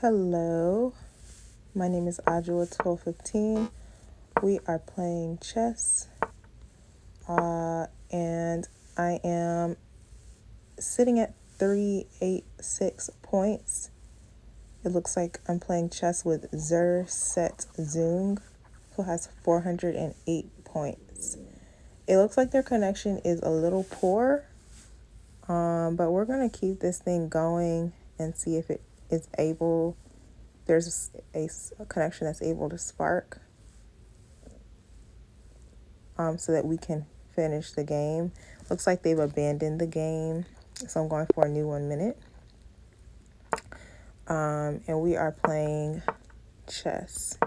Hello, my name is Ajua1215. We are playing chess, and I am sitting at 386 points. It looks like I'm playing chess with Set Zung, who has 408 points. It looks like their connection is a little poor, but we're going to keep this thing going and see if it is able. There's a connection that's able to spark, so that we can finish the game. Looks like they've abandoned the game, so I'm going for a new 1 minute. And we are playing chess.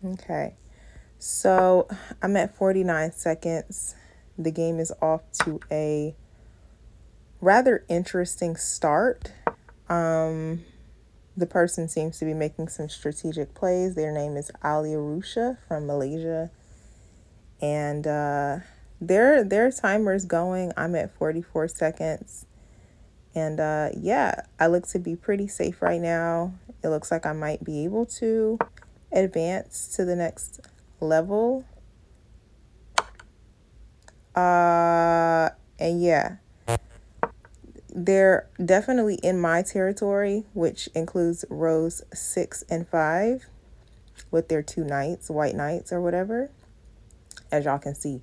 Okay, so I'm at 49 seconds. The game is off to a rather interesting start. The person seems to be making some strategic plays. Their name is Ali Arusha from Malaysia. And their timer is going. I'm at 44 seconds. And yeah, I look to be pretty safe right now. It looks like I might be able to advance to the next level. And yeah, they're definitely in my territory, which includes rows 6 and 5 with their two knights, white knights or whatever, as y'all can see.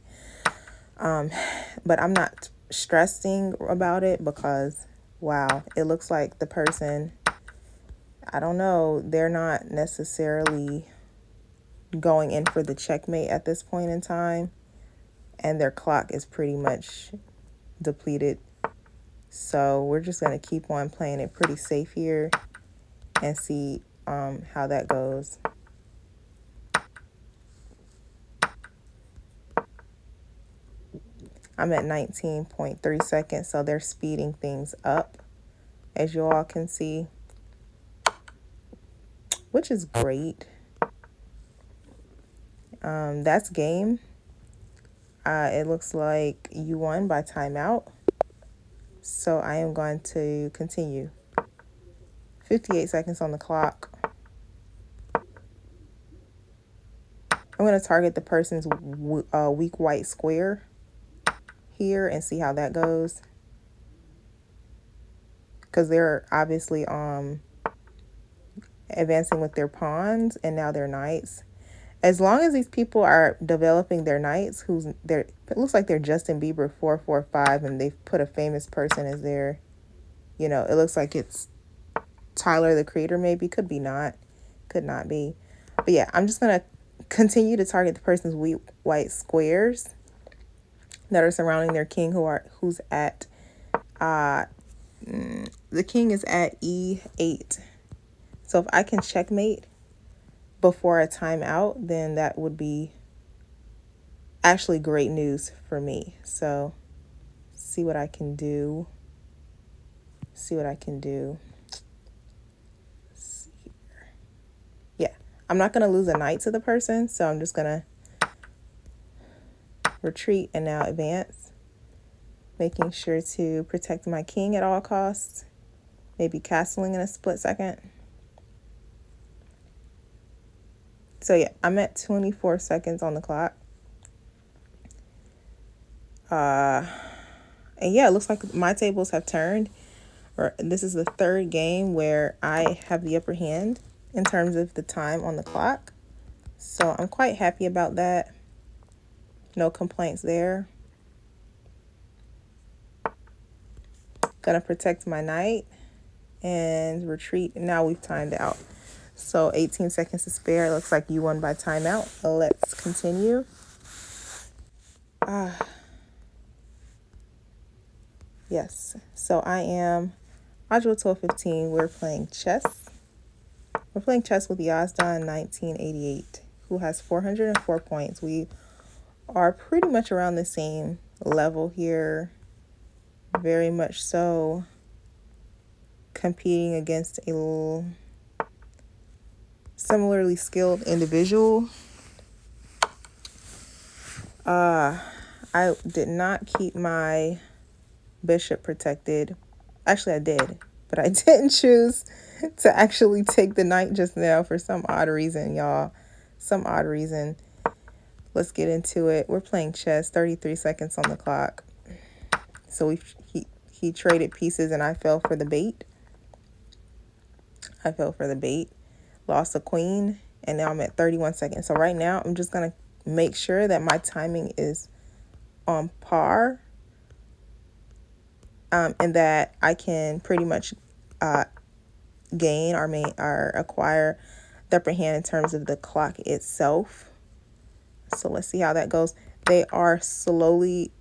But I'm not stressing about it because, wow, it looks like the person, I don't know, they're not necessarily going in for the checkmate at this point in time, and their clock is pretty much depleted. So we're just going to keep on playing it pretty safe here and see how that goes. I'm at 19.3 seconds, so they're speeding things up, as you all can see, which is great. That's game. It looks like you won by timeout. So I am going to continue. 58 seconds on the clock. I'm going to target the person's weak white square here and see how that goes. Because they're obviously advancing with their pawns and now their knights. As long as these people are developing their knights, it looks like they're Justin Bieber 445, and they've put a famous person as their, it looks like it's Tyler the Creator, maybe. Could be not. Could not be. But yeah, I'm just going to continue to target the person's white squares that are surrounding their king, who's at the king is at E8. So if I can checkmate before a timeout, then that would be actually great news for me. So see what I can do. See what I can do. Let's see here. Yeah, I'm not going to lose a knight to the person, so I'm just going to retreat and now advance, making sure to protect my king at all costs, maybe castling in a split second. So yeah, I'm at 24 seconds on the clock. And yeah, it looks like my tables have turned. This is the third game where I have the upper hand in terms of the time on the clock. So I'm quite happy about that. No complaints there. Gonna protect my knight and retreat. Now we've timed out. So 18 seconds to spare. It looks like you won by timeout. Let's continue. Yes. So I am Ajua1215. We're playing chess. We're playing chess with Yazdan 1988, who has 404 points. We are pretty much around the same level here. Very much so. competing against a similarly skilled individual. I did not keep my bishop protected. Actually, I did, but I didn't choose to actually take the knight just now for some odd reason, y'all. Some odd reason. Let's get into it. We're playing chess, 33 seconds on the clock. So he traded pieces and I fell for the bait. Lost a queen, and now I'm at 31 seconds. So right now, I'm just going to make sure that my timing is on par, and that I can pretty much gain or acquire the upper hand in terms of the clock itself. So let's see how that goes. They are slowly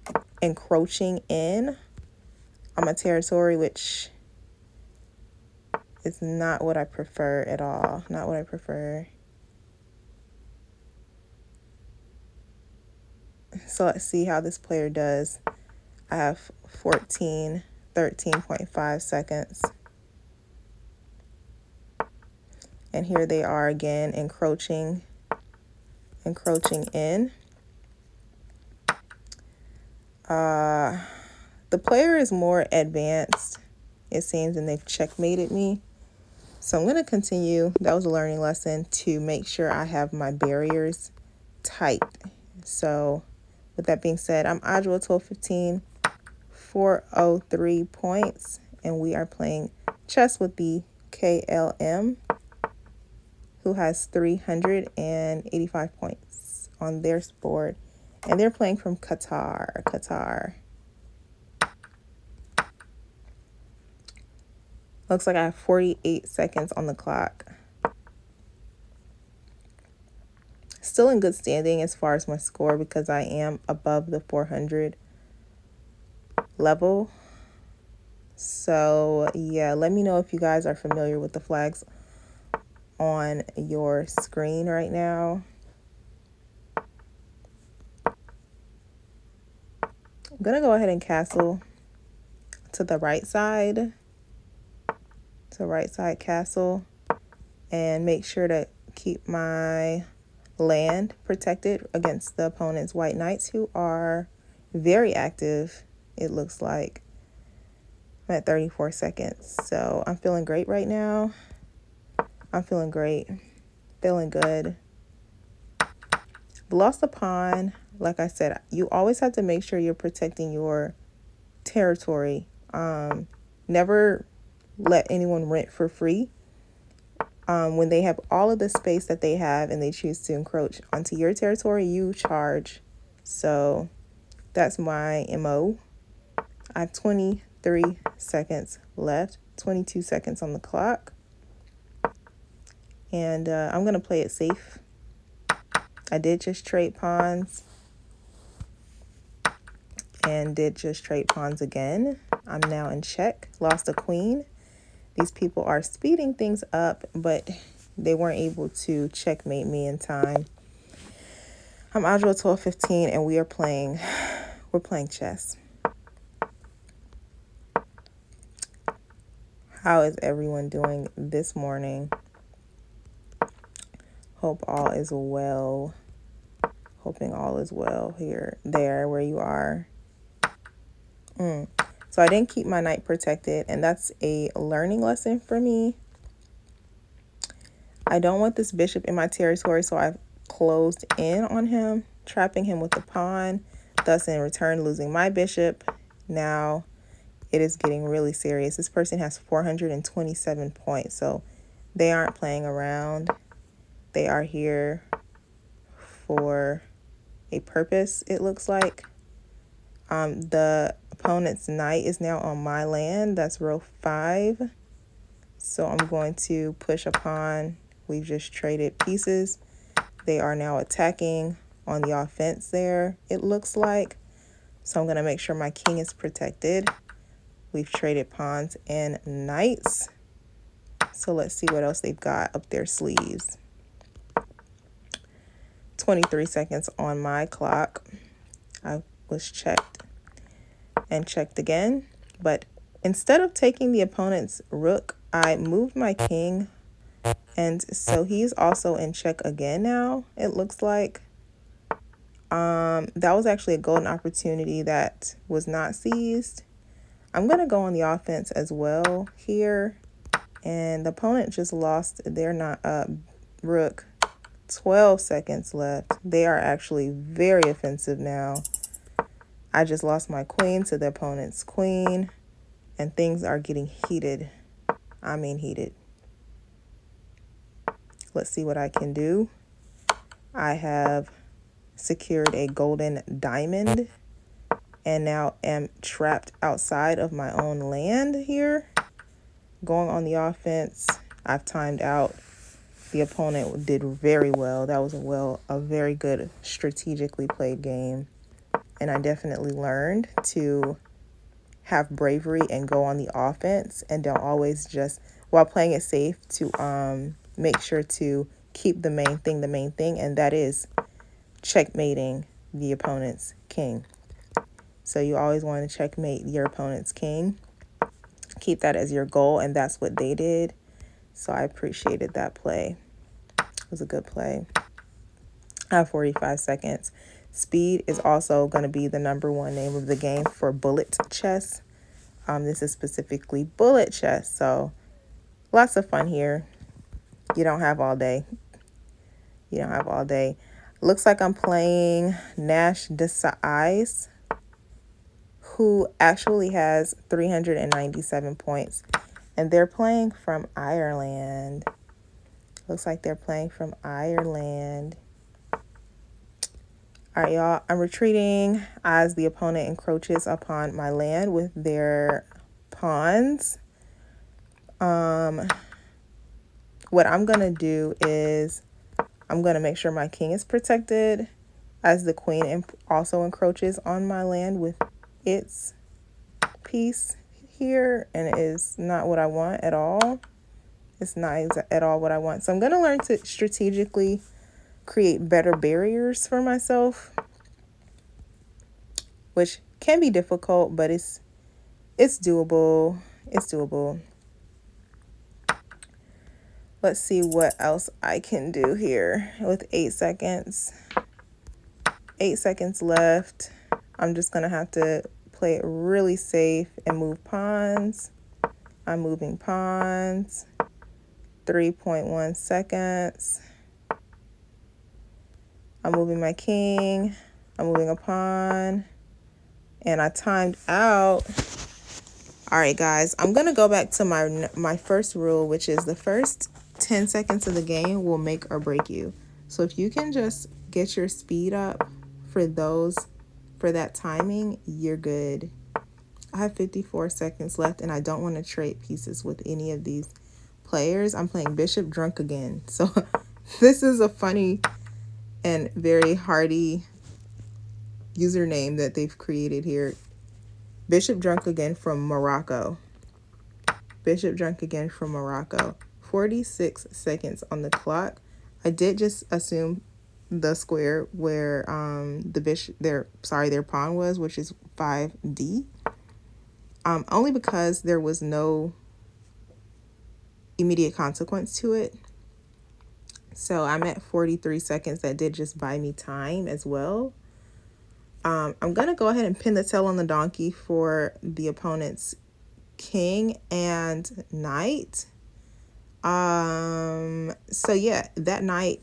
encroaching in on my territory, which is not what I prefer at all. Not what I prefer. So let's see how this player does. I have 13.5 seconds. And here they are again, encroaching in. The player is more advanced, it seems, and they've checkmated me. So I'm going to continue. That was a learning lesson to make sure I have my barriers tight. So with that being said, I'm Adjua 1215, 403 points, and we are playing chess with the KLM, who has 385 points on their board. And they're playing from Qatar. Looks like I have 48 seconds on the clock. Still in good standing as far as my score because I am above the 400 level. So yeah, let me know if you guys are familiar with the flags on your screen right now. I'm gonna go ahead and castle to the right side. To right side castle, and make sure to keep my land protected against the opponent's white knights, who are very active, it looks like. I'm at 34 seconds, so I'm feeling great right now. I'm feeling great, feeling good. Lost a pawn. Like I said, you always have to make sure you're protecting your territory. Never let anyone rent for free. When they have all of the space that they have and they choose to encroach onto your territory, you charge. So that's my MO. I have 23 seconds left, 22 seconds on the clock. And I'm going to play it safe. I did just trade pawns. And did just trade pawns again. I'm now in check. Lost a queen. These people are speeding things up, but they weren't able to checkmate me in time. I'm Adjua 1215, and we're playing chess. How is everyone doing this morning? Hope all is well. Hoping all is well there where you are. So I didn't keep my knight protected, and that's a learning lesson for me. I don't want this bishop in my territory, so I've closed in on him, trapping him with the pawn, thus in return losing my bishop. Now it is getting really serious. This person has 427 points, so they aren't playing around. They are here for a purpose, it looks like. The opponent's knight is now on my land. That's row 5. So I'm going to push a pawn. We've just traded pieces. They are now attacking on the offense there, it looks like. So I'm going to make sure my king is protected. We've traded pawns and knights. So let's see what else they've got up their sleeves. 23 seconds on my clock. I was checked and checked again, but Instead of taking the opponent's rook, I moved my king, and so he's also in check again now, it looks like. That was actually a golden opportunity that was not seized. I'm going to go on the offense as well here. And the opponent just lost their not rook. 12 seconds left. They are actually very offensive now. I just lost my queen to the opponent's queen. And things are getting heated. I mean heated. Let's see what I can do. I have secured a golden diamond. And now am trapped outside of my own land here. Going on the offense, I've timed out. The opponent did very well. That was a very good strategically played game. And I definitely learned to have bravery and go on the offense, and don't always just, while playing it safe, to make sure to keep the main thing, and that is checkmating the opponent's king. So you always want to checkmate your opponent's king. Keep that as your goal, and that's what they did. So I appreciated that play. It was a good play. I have 45 seconds. Speed is also going to be the #1 name of the game for bullet chess. This is specifically bullet chess, so lots of fun here. You don't have all day. You don't have all day. Looks like I'm playing Nash Desai's, who actually has 397 points. And they're playing from Ireland. Looks like they're playing from Ireland. All right, y'all. I'm retreating as the opponent encroaches upon my land with their pawns. What I'm going to do is I'm going to make sure my king is protected as the queen also encroaches on my land with its piece here, and it is not what I want at all. It's not at all what I want. So I'm going to learn to strategically create better barriers for myself, which can be difficult, but it's doable. It's doable. Let's see what else I can do here with 8 seconds. 8 seconds left. I'm just going to have to play it really safe and move pawns. I'm moving pawns. 3.1 seconds. I'm moving my king. I'm moving a pawn. And I timed out. All right, guys. I'm going to go back to my first rule, which is the first 10 seconds of the game will make or break you. So if you can just get your speed up for that timing, you're good. I have 54 seconds left, and I don't want to trade pieces with any of these players. I'm playing Bishop Drunk again. So this is a funny and very hearty username that they've created here. Bishop Drunk again from Morocco. Bishop Drunk again from Morocco. 46 seconds on the clock. I did just assume the square where their pawn was, which is 5D. Only because there was no immediate consequence to it. So I'm at 43 seconds. That did just buy me time as well. I'm going to go ahead and pin the tail on the donkey for the opponent's king and knight. So yeah, that knight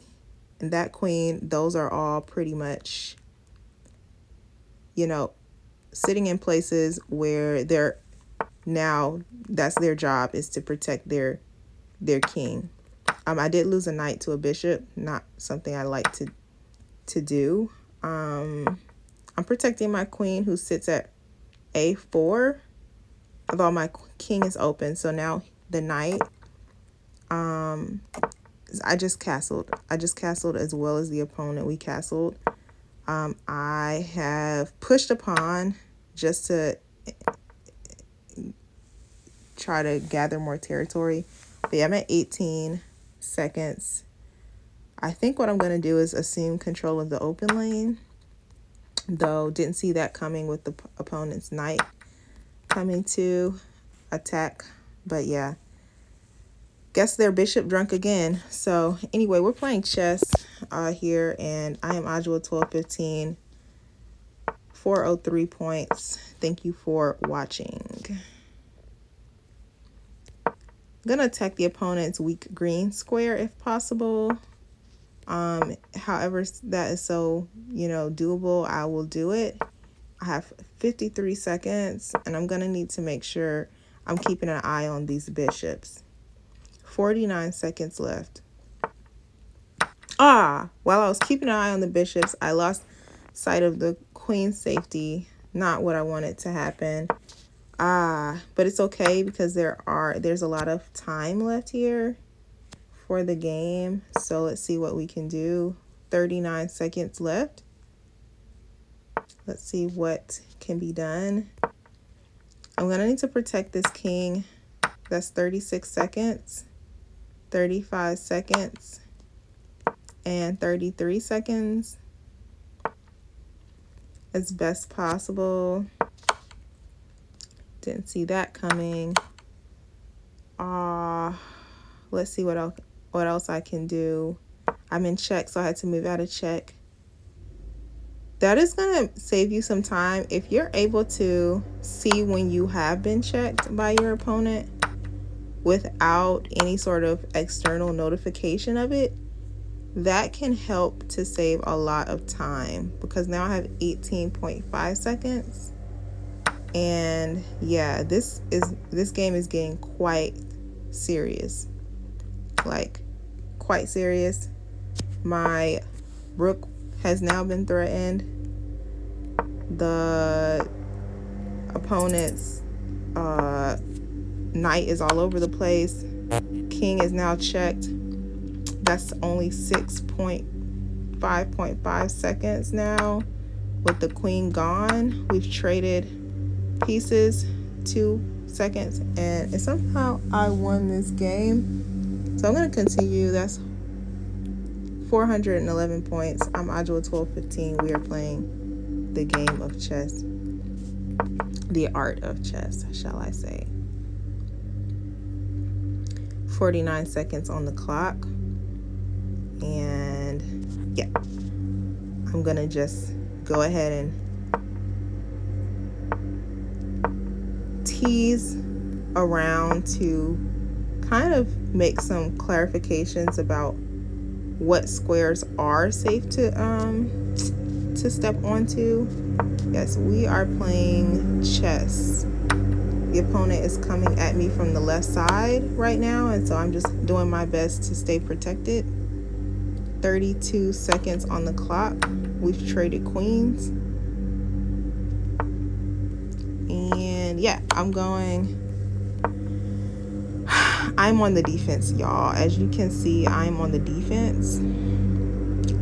and that queen, those are all pretty much, sitting in places where that's their job, is to protect their king. I did lose a knight to a bishop, not something I like to do. I'm protecting my queen, who sits at A4, although my king is open. So now the knight, I just castled as well as the opponent. We castled. I have pushed a pawn just to try to gather more territory. But yeah, I'm at 18 seconds. I think what I'm going to do is assume control of the open lane, though didn't see that coming with the opponent's knight coming to. attack. But yeah, guess their bishop drunk again. So anyway, we're playing chess here, and I am Ajua 1215, 403 points. Thank you for watching. I'm gonna attack the opponent's weak green square if possible. However that is so, doable, I will do it. I have 53 seconds, and I'm gonna need to make sure I'm keeping an eye on these bishops. 49 seconds left. While I was keeping an eye on the bishops, I lost sight of the queen's safety. Not what I wanted to happen. But it's okay because there's a lot of time left here for the game. So let's see what we can do. 39 seconds left. Let's see what can be done. I'm gonna need to protect this king. That's 36 seconds, 35 seconds, and 33 seconds as best possible. Didn't see that coming. Let's see what else I can do. I'm in check, so I had to move out of check. That is going to save you some time. If you're able to see when you have been checked by your opponent without any sort of external notification of it, that can help to save a lot of time, because now I have 18.5 seconds. And yeah, this game is getting quite serious. Like, quite serious. My rook has now been threatened. The opponent's knight is all over the place. King is now checked. That's only 5.5 seconds now. With the queen gone, we've traded pieces, 2 seconds, and somehow I won this game. So I'm going to continue. That's 411 points. I'm Ajua 1215. We are playing the game of chess. The art of chess, shall I say. 49 seconds on the clock. And yeah, I'm going to just go ahead and tease around to kind of make some clarifications about what squares are safe to step onto. Yes, we are playing chess. The opponent is coming at me from the left side right now, and so I'm just doing my best to stay protected. 32 seconds on the clock. We've traded queens. And yeah, I'm on the defense, y'all. As you can see, I'm on the defense.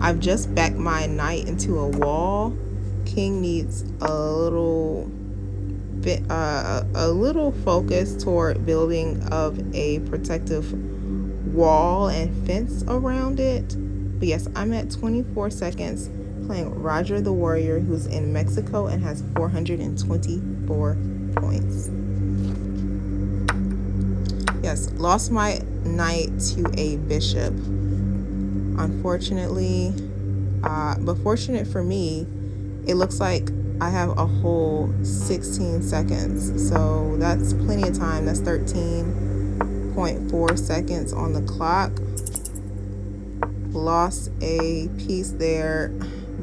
I've just backed my knight into a wall. King needs a little focus toward building of a protective wall and fence around it. But yes, I'm at 24 seconds playing Roger the Warrior, who's in Mexico and has 424 points. Yes, lost my knight to a bishop, unfortunately. But fortunate for me, it looks like I have a whole 16 seconds. So that's plenty of time. That's 13.4 seconds on the clock. Lost a piece there,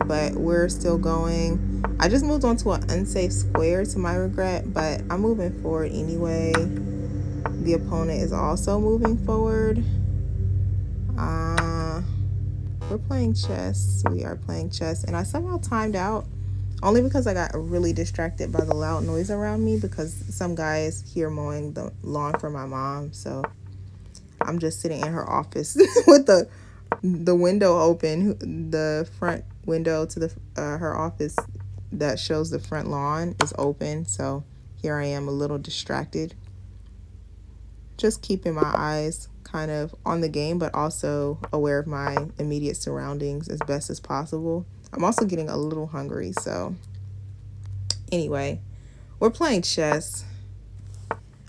but we're still going. I just moved on to an unsafe square to my regret, but I'm moving forward anyway. The opponent is also moving forward. We're playing chess. We are playing chess, and I somehow timed out only because I got really distracted by the loud noise around me, because some guy is here mowing the lawn for my mom. So I'm just sitting in her office with the window open. The front window to her office that shows the front lawn is open. So here I am, a little distracted, just keeping my eyes kind of on the game, but also aware of my immediate surroundings as best as possible. I'm also getting a little hungry. So anyway, we're playing chess.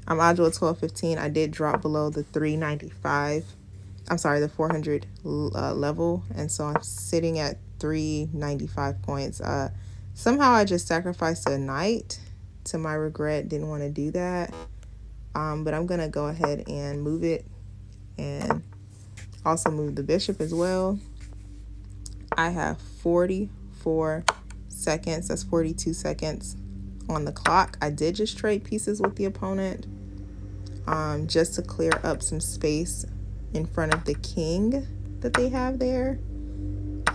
I'm agile at 12:15. I did drop below the 395. I'm sorry, the 400 level, and so I'm sitting at 395 points. Somehow I just sacrificed a knight to my regret. Didn't want to do that, but I'm gonna go ahead and move it, and also move the bishop as well. I have 44 seconds. That's 42 seconds on the clock. I did just trade pieces with the opponent, just to clear up some space in front of the king that they have there.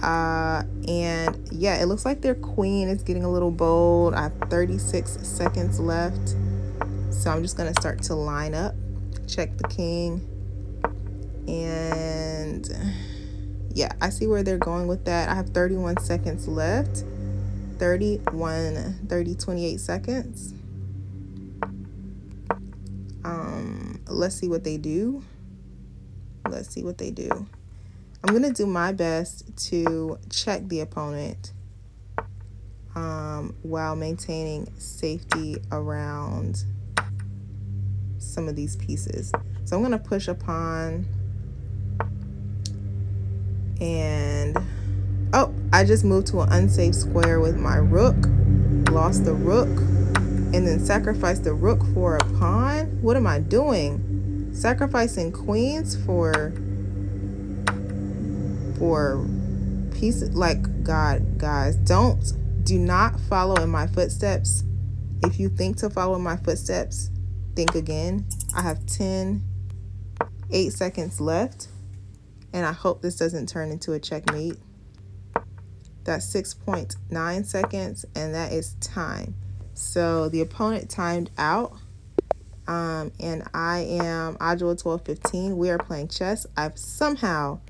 And yeah, it looks like their queen is getting a little bold. I have 36 seconds left, so I'm just gonna start to line up, check the king, and yeah, I see where they're going with that. I have 31 seconds left. 28 seconds. Let's see what they do. Let's see what they do. I'm gonna do my best to check the opponent, while maintaining safety around some of these pieces. So I'm gonna push a pawn, and oh, I just moved to an unsafe square with my rook, lost the rook, and then sacrificed the rook for a pawn. What am I doing? Sacrificing queens for pieces. Like, God, guys, do not follow in my footsteps. If you think to follow in my footsteps, think again. I have 8 seconds left, and I hope this doesn't turn into a checkmate. That's 6.9 seconds, and that is time. So the opponent timed out, and I am agile 12:15. We are playing chess. I've somehow,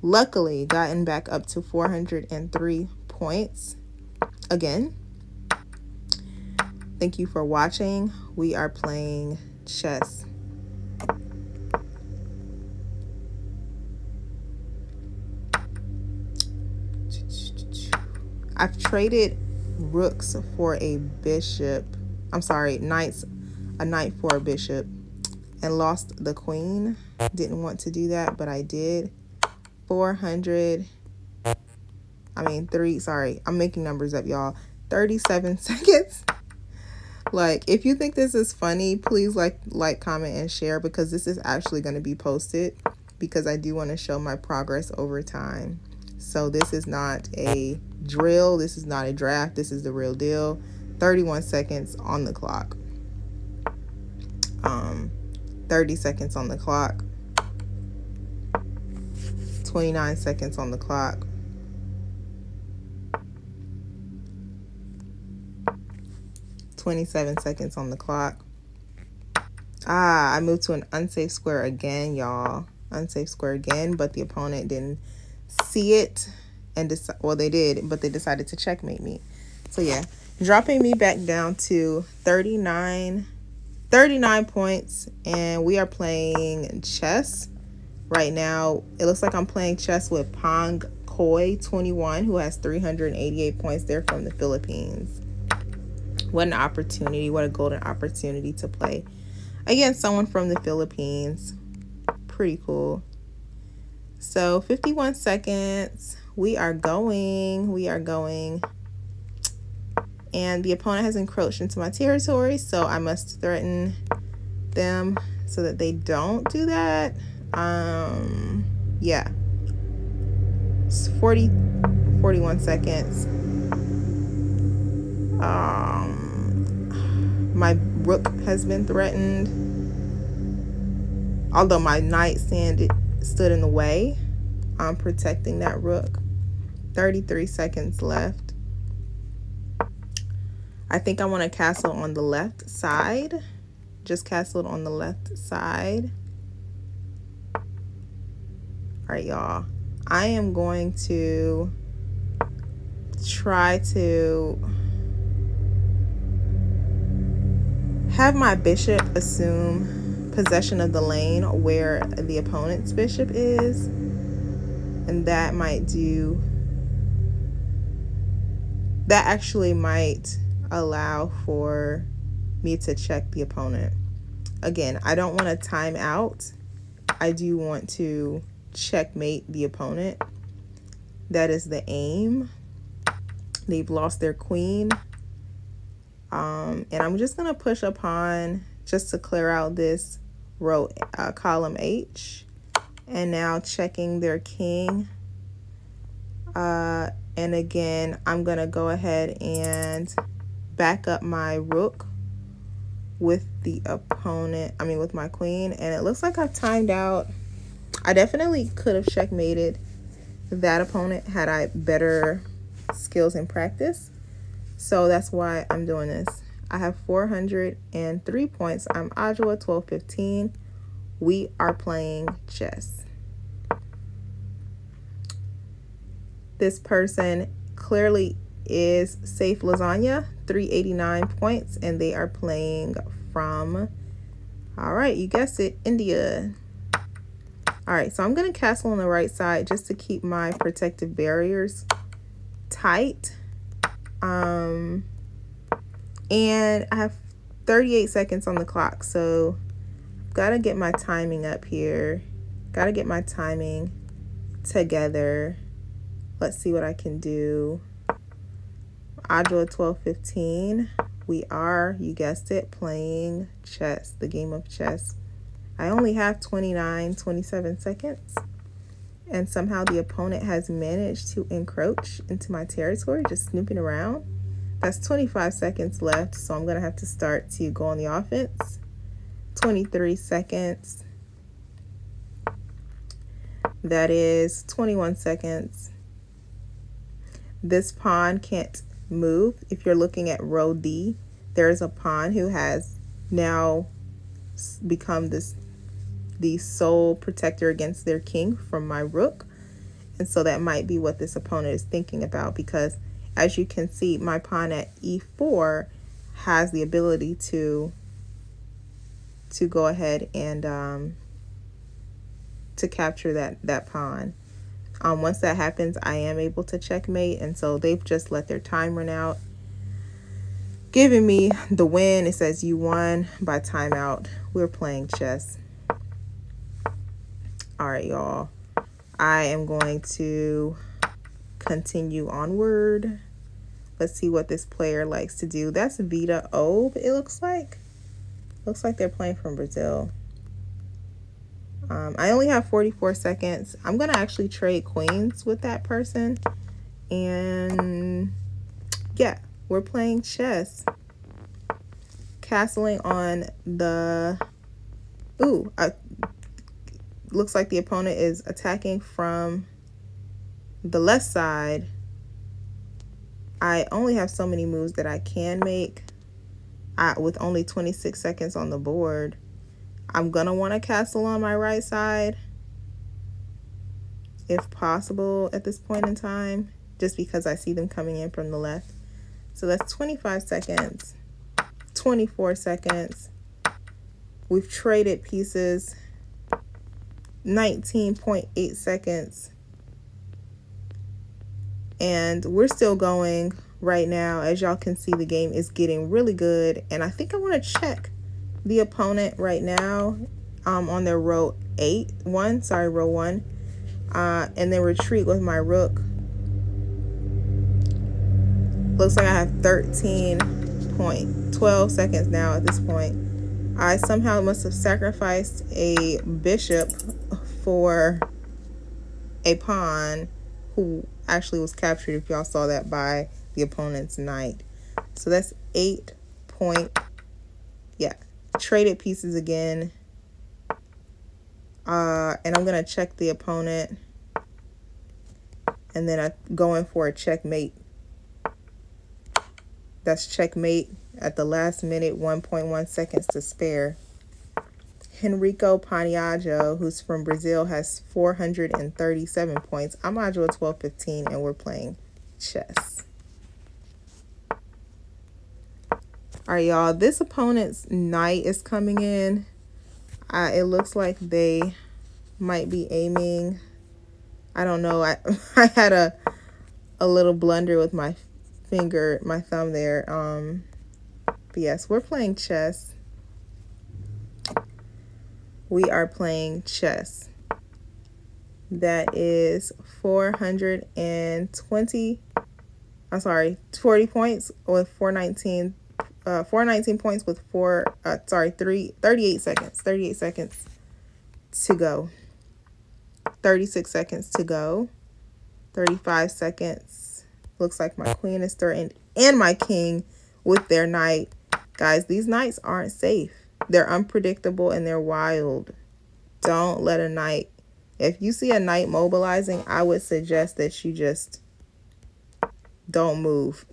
luckily, gotten back up to 403 points again. Thank you for watching. We are playing chess. I've traded rooks for a bishop. I'm sorry, a knight for a bishop, and lost the queen. Didn't want to do that, but I did. 400. Sorry, I'm making numbers up, y'all. 37 seconds. Like, if you think this is funny, please like, comment, and share, because this is actually going to be posted, because I do want to show my progress over time. So this is not a drill. This is not a draft. This is the real deal. 31 seconds on the clock. 30 seconds on the clock. 29 seconds on the clock. 27 seconds on the clock. I moved to an unsafe square again, y'all. Unsafe square again, but the opponent didn't see it, and well, they did, but they decided to checkmate me. So yeah, dropping me back down to 39 points, and we are playing chess right now. It looks like I'm playing chess with Pong Koi 21, who has 388 points. They're from the Philippines. What an opportunity, what a golden opportunity to play against someone from the Philippines. Pretty cool. So 51 seconds. We are going. And the opponent has encroached into my territory, so I must threaten them so that they don't do that. Yeah. It's 41 seconds. My rook has been threatened, although my knight stood in the way. I'm protecting that rook. 33 seconds left. I think I want to castle on the left side. Just castled on the left side. All right, y'all. I am going to try to have my bishop assume possession of the lane where the opponent's bishop is, and that actually might allow for me to check the opponent. Again, I don't want to time out. I do want to checkmate the opponent. That is the aim. They've lost their queen. And I'm just going to push a pawn just to clear out this row, column H. And now checking their king. And again, I'm going to go ahead and back up my rook with the opponent, with my queen. And it looks like I've timed out. I definitely could have checkmated that opponent had I better skills in practice. So that's why I'm doing this. I have 403 points. I'm Adjoa 1215. We are playing chess. This person clearly is Safe Lasagna, 389 points, and they are playing from, all right, you guessed it, India. All right, so I'm going to castle on the right side just to keep my protective barriers tight. And I have 38 seconds on the clock, so I've got to get my timing up here. Got to get my timing together. Let's see what I can do. Adjoa 1215. We are, you guessed it, playing chess, the game of chess. I only have 27 seconds. And somehow the opponent has managed to encroach into my territory, just snooping around. That's 25 seconds left, so I'm going to have to start to go on the offense. 23 seconds. That is 21 seconds. This pawn can't move. If you're looking at row D, there is a pawn who has now become the sole protector against their king from my rook. And so that might be what this opponent is thinking about, because as you can see, my pawn at E4 has the ability to go ahead and to capture that pawn. Once that happens, I am able to checkmate, and so they've just let their time run out, giving me the win. It says you won by timeout. We're playing chess. All right, y'all. I am going to continue onward. Let's see what this player likes to do. That's Vita Obe, it looks like. Looks like they're playing from Brazil. I only have 44 seconds. I'm going to actually trade queens with that person. And yeah, we're playing chess. Castling on the... looks like the opponent is attacking from the left side. I only have so many moves that I can make with only 26 seconds on the board. I'm going to want to castle on my right side if possible at this point in time, just because I see them coming in from the left. So that's 25 seconds, 24 seconds. We've traded pieces, 19.8 seconds. And we're still going right now. As y'all can see, the game is getting really good. And I think I want to check the opponent right now on their row 1. And then retreat with my rook. Looks like I have 13.12 seconds now at this point. I somehow must have sacrificed a bishop for a pawn who actually was captured, if y'all saw that, by the opponent's knight. So that's 8 point, traded pieces again. And I'm going to check the opponent. And then I go in for a checkmate. That's checkmate at the last minute, 1.1 seconds to spare. Henrico Paniagio, who's from Brazil, has 437 points. I'm Adjoa 1215, and we're playing chess. All right, y'all. This opponent's knight is coming in. It looks like they might be aiming. I don't know. I had a little blunder with my thumb there. But yes, we're playing chess. We are playing chess. That is 420. I'm sorry, 40 points with 419 points with 38 seconds. 38 seconds to go. 36 seconds to go. 35 seconds. Looks like my queen is threatened and my king with their knight. Guys, these knights aren't safe. They're unpredictable and they're wild. Don't let a knight. If you see a knight mobilizing, I would suggest that you just don't move.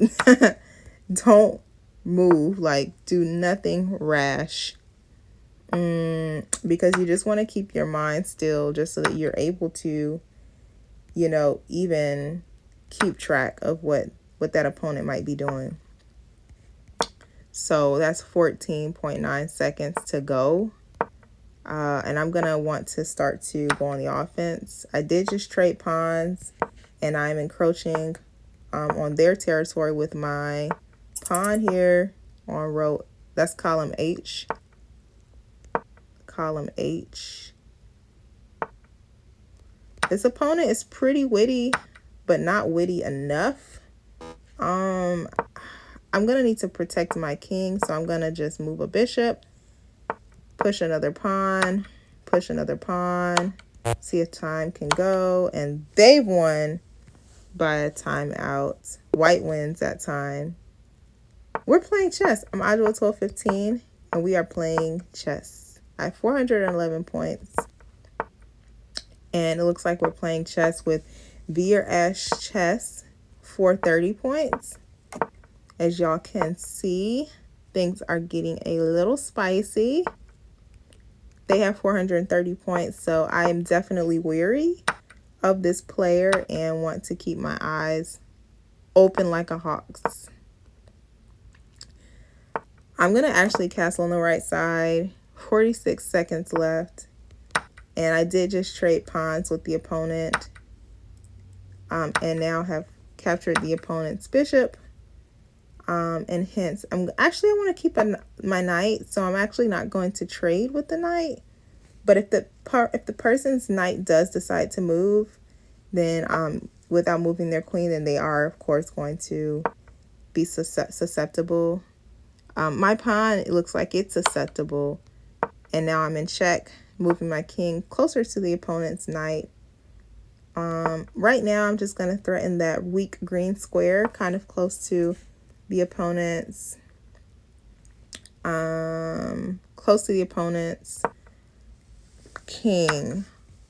Don't move. Like, do nothing rash. Because you just want to keep your mind still just so that you're able to, you know, even keep track of what that opponent might be doing. So that's 14.9 seconds to go. And I'm going to want to start to go on the offense. I did just trade pawns, and I'm encroaching on their territory with my pawn here on row. That's column H. Column H. This opponent is pretty witty, but not witty enough. I'm going to need to protect my king, so I'm going to just move a bishop. Push another pawn, push another pawn, see if time can go, and they've won by a timeout. White wins that time. We're playing chess. I'm Adjua 1215, and we are playing chess. I have 411 points, and it looks like we're playing chess with Veer Ash Chess, 430 points. As y'all can see, things are getting a little spicy. They have 430 points, so I am definitely weary of this player and want to keep my eyes open like a hawk's. I'm going to actually castle on the right side. 46 seconds left. And I did just trade pawns with the opponent. And now have captured the opponent's bishop. And hence, I want to keep my knight, so I'm actually not going to trade with the knight. But if the person's knight does decide to move, then without moving their queen, then they are, of course, going to be susceptible. My pawn, it looks like it's susceptible. And now I'm in check, moving my king closer to the opponent's knight. Right now, I'm just going to threaten that weak green square, kind of close to the opponent's king.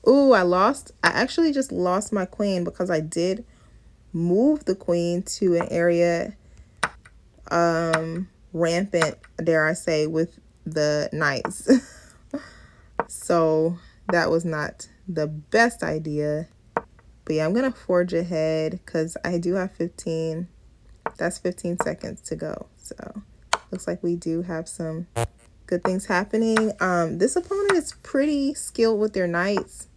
Ooh, I actually just lost my queen because I did move the queen to an area rampant, dare I say, with the knights. So that was not the best idea. But yeah, I'm gonna forge ahead because I do have 15. That's 15 seconds to go. So looks like we do have some good things happening. This opponent is pretty skilled with their knights.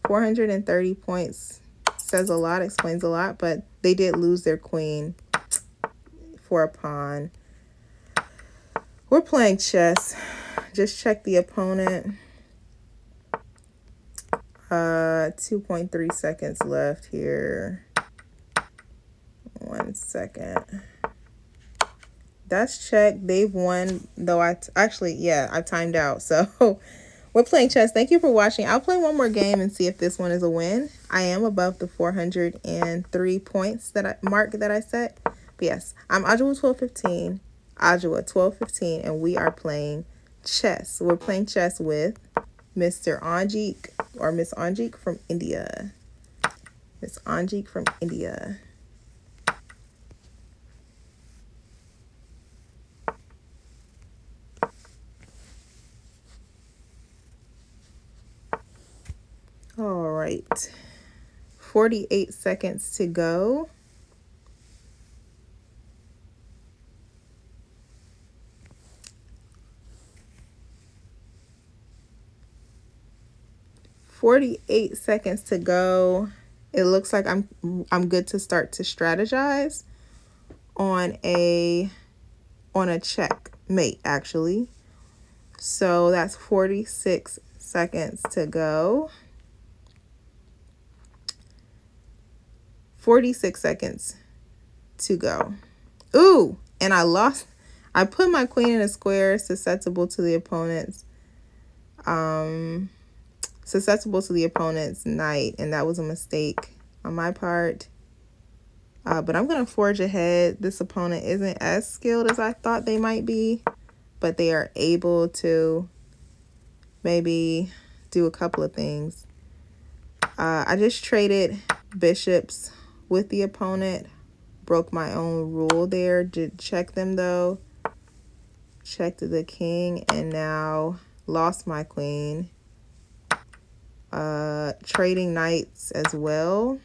430 points says a lot, explains a lot, but they did lose their queen for a pawn. We're playing chess. Just check the opponent. 2.3 seconds left here. 1 second. That's checked. They've won, though I timed out. So we're playing chess. Thank you for watching. I'll play one more game and see if this one is a win. I am above the 403 points mark that I set. But yes, I'm Adjua 1215. Adjua 1215, and we are playing chess. We're playing chess with Mr. Anjik, or Miss Anjik from India. Miss Anjik from India. All right. 48 seconds to go. It looks like I'm good to start to strategize on a checkmate, actually. So that's 46 seconds to go. 46 seconds to go. Ooh, and I lost. I put my queen in a square susceptible to the opponent's knight, and that was a mistake on my part. But I'm going to forge ahead. This opponent isn't as skilled as I thought they might be, but they are able to maybe do a couple of things. I just traded bishops with the opponent. Broke my own rule there. Did check them though. Checked the king and now lost my queen. Trading knights as well.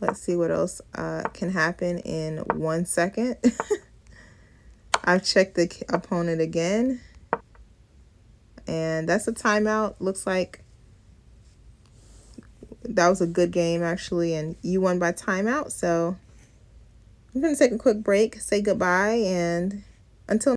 Let's see what else can happen in 1 second. I've checked the opponent again. And that's a timeout. Looks like that was a good game, actually. And you won by timeout. So I'm going to take a quick break, say goodbye. And until